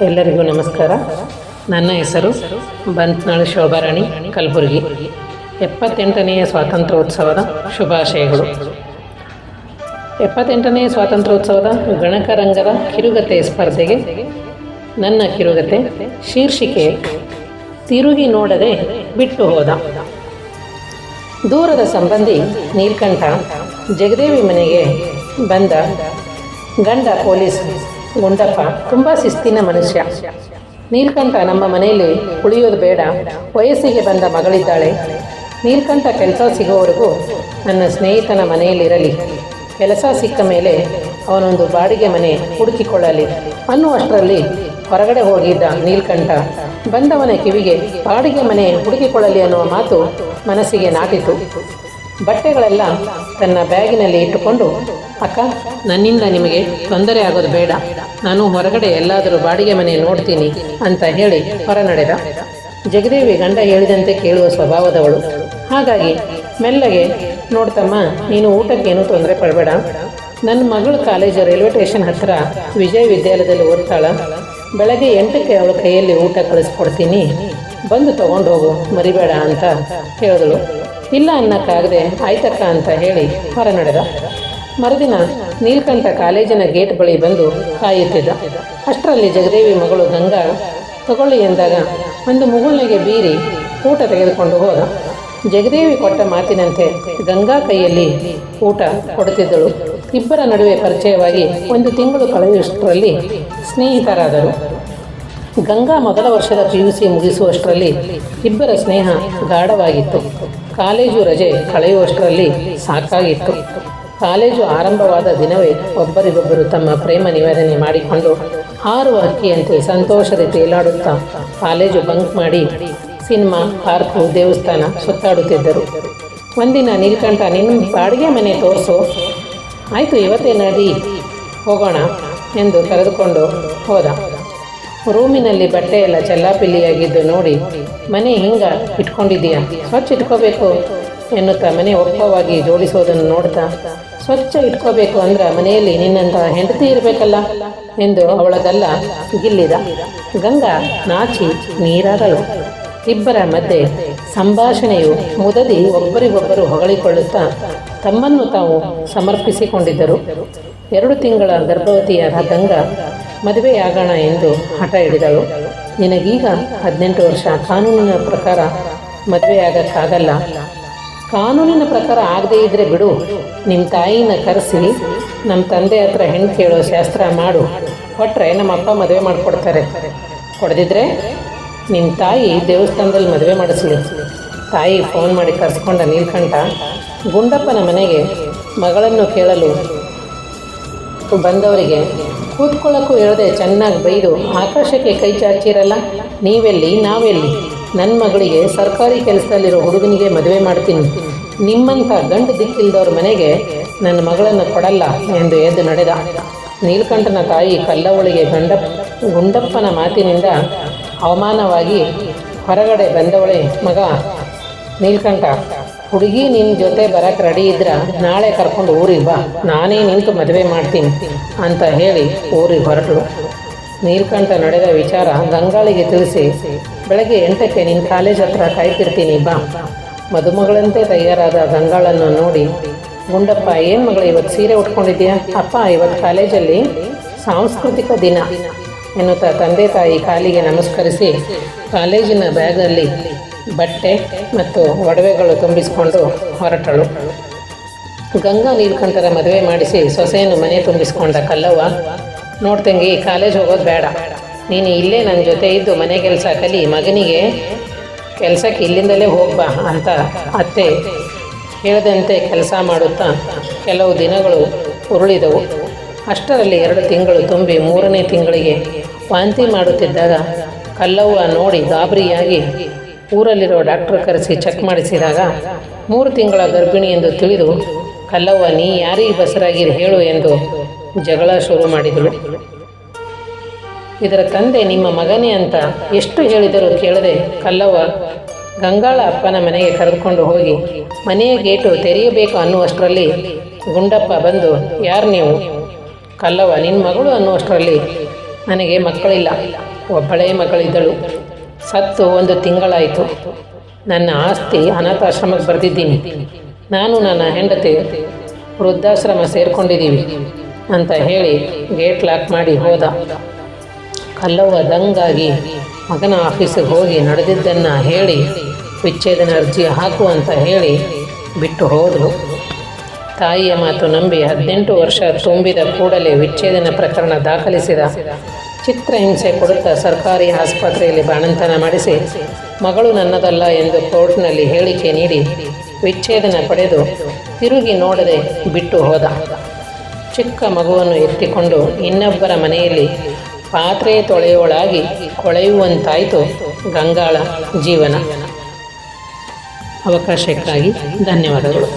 ಎಲ್ಲರಿಗೂ ನಮಸ್ಕಾರ. ನನ್ನ ಹೆಸರು ಬಂತ್ನಾಳು ಶೋಭಾರಾಣಿ ಕಲಬುರಗಿ. 78ನೇ ಸ್ವಾತಂತ್ರ್ಯೋತ್ಸವದ ಶುಭಾಶಯಗಳು. 78ನೇ ಸ್ವಾತಂತ್ರ್ಯೋತ್ಸವದ ಗಣಕರಂಗದ ಕಿರುಗತೆ ಸ್ಪರ್ಧೆಗೆ ನನ್ನ ಕಿರುಗತೆ ಶೀರ್ಷಿಕೆ ತಿರುಗಿ ನೋಡದೆ ಬಿಟ್ಟು ಹೋದ. ದೂರದ ಸಂಬಂಧಿ ನೀಲ್ಕಂಠ ಜಗದೇವಿ ಮನೆಗೆ ಬಂದ. ಗಂಡ ಪೊಲೀಸ್ ಗುಂಡಪ್ಪ ತುಂಬ ಶಿಸ್ತಿನ ಮನುಷ್ಯ. ನೀಲ್ಕಂಠ ನಮ್ಮ ಮನೆಯಲ್ಲಿ ಉಳಿಯೋದು ಬೇಡ, ವಯಸ್ಸಿಗೆ ಬಂದ ಮಗಳಿದ್ದಾಳೆ. ನೀಲ್ಕಂಠ ಕೆಲಸ ಸಿಗೋವರೆಗೂ ನನ್ನ ಸ್ನೇಹಿತನ ಮನೆಯಲ್ಲಿರಲಿ, ಕೆಲಸ ಸಿಕ್ಕ ಮೇಲೆ ಅವನೊಂದು ಬಾಡಿಗೆ ಮನೆ ಹುಡುಕಿಕೊಳ್ಳಲಿ ಅನ್ನುವಷ್ಟರಲ್ಲಿ ಹೊರಗಡೆ ಹೋಗಿದ್ದ ನೀಲ್ಕಂಠ ಬಂದವನ ಕಿವಿಗೆ ಬಾಡಿಗೆ ಮನೆ ಹುಡುಕಿಕೊಳ್ಳಲಿ ಅನ್ನುವ ಮಾತು ಮನಸ್ಸಿಗೆ ನಾಟಿತು. ಬಟ್ಟೆಗಳೆಲ್ಲ ತನ್ನ ಬ್ಯಾಗಿನಲ್ಲಿ ಇಟ್ಟುಕೊಂಡು, ಅಕ್ಕ, ನನ್ನಿಂದ ನಿಮಗೆ ತೊಂದರೆ ಆಗೋದು ಬೇಡ, ನಾನು ಹೊರಗಡೆ ಎಲ್ಲಾದರೂ ಬಾಡಿಗೆ ಮನೆ ನೋಡ್ತೀನಿ ಅಂತ ಹೇಳಿ ಹೊರ ನಡೆದ. ಜಗದೇವಿ ಗಂಡ ಹೇಳಿದಂತೆ ಕೇಳುವ ಸ್ವಭಾವದವಳು. ಹಾಗಾಗಿ ಮೆಲ್ಲಗೆ, ನೋಡ್ತಮ್ಮ, ನೀನು ಊಟಕ್ಕೇನು ತೊಂದರೆ ಪಡಬೇಡ, ನನ್ನ ಮಗಳು ಕಾಲೇಜು ರೈಲ್ವೆ ಸ್ಟೇಷನ್ ಹತ್ತಿರ ವಿಜಯ ವಿದ್ಯಾಲಯದಲ್ಲಿ ಓದ್ತಾಳ, ಬೆಳಗ್ಗೆ 8ಕ್ಕೆ ಅವಳ ಕೈಯಲ್ಲಿ ಊಟ ಕಳಿಸ್ಕೊಡ್ತೀನಿ, ಬಂದು ತೊಗೊಂಡು ಹೋಗು, ಮರಿಬೇಡ ಅಂತ ಹೇಳಿದಳು. ಇಲ್ಲ ಅನ್ನಕ್ಕಾಗದೆ ಆಯ್ತಕ್ಕ ಅಂತ ಹೇಳಿ ಹೊರ ನಡೆದ. ಮರುದಿನ ನೀಲ್ಕಂಠ ಕಾಲೇಜಿನ ಗೇಟ್ ಬಳಿ ಬಂದು ಕಾಯುತ್ತಿದ್ದ. ಅಷ್ಟರಲ್ಲಿ ಜಗದೇವಿ ಮಗಳು ಗಂಗಾ ತಗೊಳ್ಳಿ ಎಂದಾಗ ಒಂದು ಮುಗುಳ್ನೆಗೆ ಬೀರಿ ಊಟ ತೆಗೆದುಕೊಂಡು ಹೋದ. ಜಗದೇವಿ ಕೊಟ್ಟ ಮಾತಿನಂತೆ ಗಂಗಾ ಕೈಯಲ್ಲಿ ಊಟ ಕೊಡುತ್ತಿದ್ದಳು. ಇಬ್ಬರ ನಡುವೆ ಪರಿಚಯವಾಗಿ 1 ತಿಂಗಳು ಕಳೆಯುವಷ್ಟರಲ್ಲಿ ಸ್ನೇಹಿತರಾದರು. ಗಂಗಾ ಮೊದಲ ವರ್ಷದ PUC ಮುಗಿಸುವಷ್ಟರಲ್ಲಿ ಇಬ್ಬರ ಸ್ನೇಹ ಗಾಢವಾಗಿತ್ತು. ಕಾಲೇಜು ರಜೆ ಕಳೆಯುವಷ್ಟರಲ್ಲಿ ಸಾಕಾಗಿತ್ತು. ಕಾಲೇಜು ಆರಂಭವಾದ ದಿನವೇ ಒಬ್ಬರಿಗೊಬ್ಬರು ತಮ್ಮ ಪ್ರೇಮ ನಿವೇದನೆ ಮಾಡಿಕೊಂಡು ಹಾರುವ ಹಕ್ಕಿಯಂತೆ ಸಂತೋಷದ ತೇಲಾಡುತ್ತಾ ಕಾಲೇಜು ಬಂಕ್ ಮಾಡಿ ಸಿನಿಮಾ, ಪಾರ್ಕು, ದೇವಸ್ಥಾನ ಸುತ್ತಾಡುತ್ತಿದ್ದರು. ಒಂದಿನ ನೀಲ್ಕಂಠ, ನಿನ್ನ ಬಾಡಿಗೆ ಮನೆ ತೋರಿಸು. ಆಯಿತು, ಇವತ್ತೇ ನಡಿ ಹೋಗೋಣ ಎಂದು ಕರೆದುಕೊಂಡು ಹೋದ. ರೂಮಿನಲ್ಲಿ ಬಟ್ಟೆ ಎಲ್ಲ ಚೆಲ್ಲಾಪಿಲ್ಲಿಯಾಗಿದ್ದು ನೋಡಿ, ಮನೆ ಹಿಂಗೆ ಇಟ್ಕೊಂಡಿದ್ದೀಯಾ, ಸ್ವಚ್ಛ ಇಟ್ಕೋಬೇಕು ಎನ್ನುತ್ತಾ ಮನೆ ಒಪ್ಪವಾಗಿ ಜೋಡಿಸೋದನ್ನು ನೋಡ್ತಾ, ಸ್ವಚ್ಛ ಇಟ್ಕೋಬೇಕು ಅಂದ್ರೆ ಮನೆಯಲ್ಲಿ ನಿನ್ನಂಥ ಹೆಂಡತಿ ಇರಬೇಕಲ್ಲ ಎಂದು ಅವಳದಲ್ಲ ಗಿಲ್ಲಿದ. ಗಂಗಾ ನಾಚಿ ನೀರಾದಳು. ಇಬ್ಬರ ಮಧ್ಯೆ ಸಂಭಾಷಣೆಯು ಮುದದಿ ಒಬ್ಬರಿಗೊಬ್ಬರು ಹೊಗಳಿಕೊಳ್ಳುತ್ತಾ ತಮ್ಮನ್ನು ತಾವು ಸಮರ್ಪಿಸಿಕೊಂಡಿದ್ದರು. 2 ತಿಂಗಳ ಗರ್ಭವತಿಯಾದ ಗಂಗಾ ಮದುವೆಯಾಗೋಣ ಎಂದು ಹಠ ಹಿಡಿದಳು. ನಿನಗೀಗ 18 ವರ್ಷ, ಕಾನೂನಿನ ಪ್ರಕಾರ ಮದುವೆಯಾಗಕ್ಕಾಗಲ್ಲ. ಕಾನೂನಿನ ಪ್ರಕಾರ ಆಗದೇ ಇದ್ದರೆ ಬಿಡು, ನಿಮ್ಮ ತಾಯಿನ ಕರೆಸಿ ನಮ್ಮ ತಂದೆ ಹತ್ರ ಹೆಣ್ಣು ಕೇಳೋ ಶಾಸ್ತ್ರ ಮಾಡು, ಕೊಟ್ಟರೆ ನಮ್ಮ ಅಪ್ಪ ಮದುವೆ ಮಾಡಿಕೊಡ್ತಾರೆ, ಕೊಡದಿದ್ರೆ ನಿಮ್ಮ ತಾಯಿ ದೇವಸ್ಥಾನದಲ್ಲಿ ಮದುವೆ ಮಾಡಿಸ್ಲಿ. ತಾಯಿ ಫೋನ್ ಮಾಡಿ ಕರೆಸ್ಕೊಂಡ ನೀಲ್ಕಂಠ ಗುಂಡಪ್ಪನ ಮನೆಗೆ ಮಗಳನ್ನು ಕೇಳಲು ಬಂದವರಿಗೆ ಕೂತ್ಕೊಳ್ಳೋಕ್ಕೂ ಹೇಳದೆ ಚೆನ್ನಾಗಿ ಬೈದು ಆಕಾಶಕ್ಕೆ ಕೈ ಚಾಚಿರಲ್ಲ, ನೀವೆಲ್ಲಿ ನಾವೆಲ್ಲಿ, ನನ್ನ ಮಗಳಿಗೆ ಸರ್ಕಾರಿ ಕೆಲಸದಲ್ಲಿರೋ ಹುಡುಗನಿಗೆ ಮದುವೆ ಮಾಡ್ತೀನಿ, ನಿಮ್ಮಂಥ ಗಂಡು ದಿಕ್ಕಿಲ್ದವ್ರ ಮನೆಗೆ ನನ್ನ ಮಗಳನ್ನು ಕೊಡಲ್ಲ ಎಂದು ಎದ್ದು ನಡೆದ. ನೀಲ್ಕಂಠನ ತಾಯಿ ಕಲ್ಲವಳಿಗೆ ಗುಂಡಪ್ಪನ ಮಾತಿನಿಂದ ಅವಮಾನವಾಗಿ ಹೊರಗಡೆ ಬಂದವಳೆ, ಮಗ ನೀಲ್ಕಂಠ, ಹುಡುಗಿ ನಿನ್ನ ಜೊತೆ ಬರೋಕ್ಕೆ ರೆಡಿ ಇದ್ರೆ ನಾಳೆ ಕರ್ಕೊಂಡು ಊರಿಗೆ ಬಾ, ನಾನೇ ನಿಂತು ಮದುವೆ ಮಾಡ್ತೀನಿ ಅಂತ ಹೇಳಿ ಊರಿಗೆ ಹೊರಟಳು. ನೀಲ್ಕಂಠ ನಡೆದ ವಿಚಾರ ಗಂಗಾಳಿಗೆ ತಿಳಿಸಿ, ಬೆಳಗ್ಗೆ 8ಕ್ಕೆ ನಿನ್ನ ಕಾಲೇಜ್ ಹತ್ರ ಕಾಯ್ತಿರ್ತೀನಿ, ಬಾ. ಮದುಮಗಳಂತೆ ತಯಾರಾದ ಗಂಗಾಳನ್ನು ನೋಡಿ ಗುಂಡಪ್ಪ, ಏನು ಮಗಳು ಇವತ್ತು ಸೀರೆ ಉಟ್ಕೊಂಡಿದ್ದೀಯಾ? ಅಪ್ಪ, ಇವತ್ತು ಕಾಲೇಜಲ್ಲಿ ಸಾಂಸ್ಕೃತಿಕ ದಿನ ಎನ್ನುತ್ತಾ ತಂದೆ ತಾಯಿ ಕಾಲಿಗೆ ನಮಸ್ಕರಿಸಿ ಕಾಲೇಜಿನ ಬ್ಯಾಗಲ್ಲಿ ಬಟ್ಟೆ ಮತ್ತು ಒಡವೆಗಳು ತುಂಬಿಸಿಕೊಂಡು ಹೊರಟಳು. ಗಂಗಾ ನೀಲ್ಕಂಠರ ಮದುವೆ ಮಾಡಿಸಿ ಸೊಸೆಯನ್ನು ಮನೆ ತುಂಬಿಸ್ಕೊಂಡ ಕಲ್ಲವ್ವ, ನೋಡ್ತಂಗಿ, ಕಾಲೇಜ್ ಹೋಗೋದು ಬೇಡ, ನೀನು ಇಲ್ಲೇ ನನ್ನ ಜೊತೆ ಇದ್ದು ಮನೆ ಕೆಲಸ ಕಲಿ, ಮಗನಿಗೆ ಕೆಲಸಕ್ಕೆ ಇಲ್ಲಿಂದಲೇ ಹೋಗ್ಬಾ ಅಂತ ಅತ್ತೆ ಹೇಳಿದಂತೆ ಕೆಲಸ ಮಾಡುತ್ತಾ ಕೆಲವು ದಿನಗಳು ಉರುಳಿದವು. ಅಷ್ಟರಲ್ಲಿ 2 ತಿಂಗಳು ತುಂಬಿ 3ನೇ ತಿಂಗಳಿಗೆ ವಾಂತಿ ಮಾಡುತ್ತಿದ್ದಾಗ ಕಲ್ಲವ್ವ ನೋಡಿ ಗಾಬರಿಯಾಗಿ ಊರಲ್ಲಿರೋ ಡಾಕ್ಟರ್ ಕರೆಸಿ ಚೆಕ್ ಮಾಡಿಸಿದಾಗ 3 ತಿಂಗಳ ಗರ್ಭಿಣಿ ಎಂದು ತಿಳಿದು, ಕಲ್ಲವ್ವ, ನೀ ಯಾರಿಗೆ ಬಸರಾಗಿರು ಹೇಳು ಎಂದು ಜಗಳ ಶುರು ಮಾಡಿದಳು. ಇದರ ತಂದೆ ನಿಮ್ಮ ಮಗನೇ ಅಂತ ಎಷ್ಟು ಹೇಳಿದರೂ ಕೇಳದೆ ಕಲ್ಲವ್ವ ಗಂಗಾಳ ಅಪ್ಪನ ಮನೆಗೆ ಕರೆದುಕೊಂಡು ಹೋಗಿ ಮನೆಯ ಗೇಟು ತೆರೆಯಬೇಕು ಅನ್ನುವಷ್ಟರಲ್ಲಿ ಗುಂಡಪ್ಪ ಬಂದು, ಯಾರು ನೀವು? ಕಲ್ಲವ್ವ, ನಿನ್ನ ಮಗಳು ಅನ್ನುವಷ್ಟರಲ್ಲಿ ನನಗೆ ಮಕ್ಕಳಿಲ್ಲ, ಒಬ್ಬಳೇ ಮಗಳಿದ್ದಳು. ಸತ್ತು 1 ತಿಂಗಳಾಯಿತು. ನನ್ನ ಆಸ್ತಿ ಅನಾಥಾಶ್ರಮಕ್ಕೆ ಬರೆದಿದ್ದೀನಿ. ನಾನು ನನ್ನ ಹೆಂಡತಿ ವೃದ್ಧಾಶ್ರಮ ಸೇರಿಕೊಂಡಿದ್ದೀವಿ ಅಂತ ಹೇಳಿ ಗೇಟ್ ಲಾಕ್ ಮಾಡಿ ಹೋದ. ಕಲ್ಲವ್ವ ದಂಗಾಗಿ ಮಗನ ಆಫೀಸಿಗೆ ಹೋಗಿ ನಡೆದಿದ್ದನ್ನು ಹೇಳಿ ವಿಚ್ಛೇದನ ಅರ್ಜಿ ಹಾಕು ಅಂತ ಹೇಳಿ ಬಿಟ್ಟು ಹೋದಳು. ತಾಯಿಯ ಮಾತು ನಂಬಿ 18 ವರ್ಷ ತುಂಬಿದ ಕೂಡಲೇ ವಿಚ್ಛೇದನ ಪ್ರಕರಣ ದಾಖಲಿಸಿದ. ಚಿತ್ರಹಿಂಸೆ ಕೊಡುತ್ತಾ ಸರ್ಕಾರಿ ಆಸ್ಪತ್ರೆಯಲ್ಲಿ ಬಾಣಂತನ ಮಾಡಿಸಿ ಮಗಳು ನನ್ನದಲ್ಲ ಎಂದು ಕೋರ್ಟ್ನಲ್ಲಿ ಹೇಳಿಕೆ ನೀಡಿ ವಿಚ್ಛೇದನ ಪಡೆದು ತಿರುಗಿ ನೋಡದೆ ಬಿಟ್ಟು ಹೋದ. ಚಿಕ್ಕ ಮಗುವನ್ನು ಎತ್ತಿಕೊಂಡು ಇನ್ನೊಬ್ಬರ ಮನೆಯಲ್ಲಿ ಪಾತ್ರೆ ತೊಳೆಯೋಳಾಗಿ ಕೊಳೆಯುವಂತಾಯಿತು ಗಂಗಾಳ ಜೀವನ. ಅವಕಾಶಕ್ಕಾಗಿ ಧನ್ಯವಾದಗಳು.